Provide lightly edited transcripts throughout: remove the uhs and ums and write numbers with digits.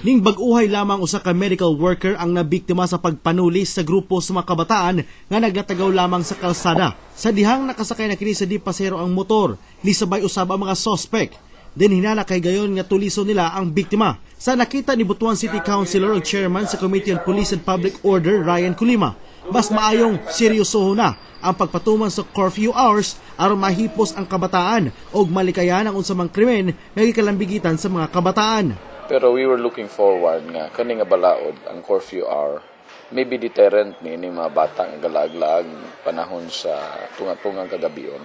Ning bag-uhay lamang usa ka medical worker ang nabiktima sa pagpanulis sa grupo sa mga kabataan nga naglatagaw lamang sa kalsada. Sa dihang nakasakay na kini sa di pasero ang motor, ni sabay usab ang mga suspect. Din hinala kay gayon nga tuliso nila ang biktima. Sa nakita ni Butuan City Councilor ug Chairman sa Committee on Police and Public Order, Ryan Colima, mas maayong seryosoho na ang pagpatuman sa curfew hours aron mahipos ang kabataan ug malikayan ang unsamang krimen nga gikalambigitan sa mga kabataan. Pero we were looking forward nga kani nga balaod ang curfew hour maybe deterrent ni mga bata nga galaag-laag panahon sa tunga-tungang kagabion.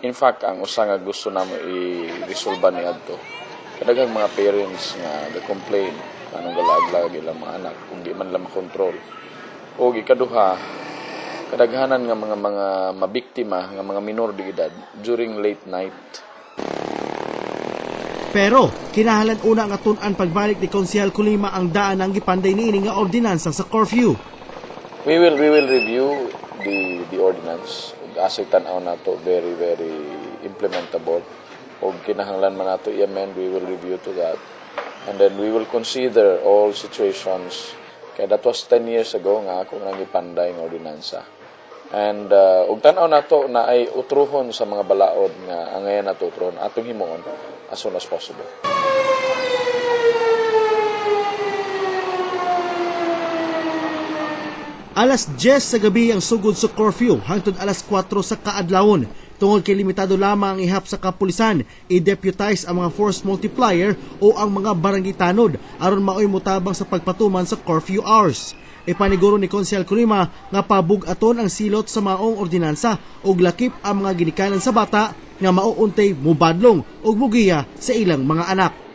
In fact, ang usa nga gusto namo i-resolba niadto kadaghang mga parents nga ga-complain anong galaag-laag ilang mga anak kung di man lang makontrol. O ikaduha, kadaghanan nga mga mabiktima nga mga minor de edad during late night. Pero kinahanglan una nga tun-an pagbalik ni Konsehal Colima ang daan ang gipanday niini nga ordinansa sa curfew. We will review the ordinance. Asay tan-aw nato very implementable. Og kinahanglan man nato i-amend, we will review to that. And then we will consider all situations. Kaya that was 10 years ago nga ako nang ipanday ng ordinansa. And ug tan-aw nato na ay utruhon sa mga balaod nga angayan nato utruhon atong himuon as soon as possible. Alas 10 sa gabi ang sugod sa curfew hangtod alas 4 sa kaadlawon. Tungod kay limitado lamang ang ihap sa kapulisan, i-deputize ang mga force multiplier o ang mga barangay tanod aron maoy mutabang sa pagpatuman sa curfew hours. Ipaniguro ni Konsehal Colima nga pabug-aton ang silot sa maong ordinansa ug lakip ang mga ginikanan sa bata nga mauuntay mubadlong ug mugiya sa ilang mga anak.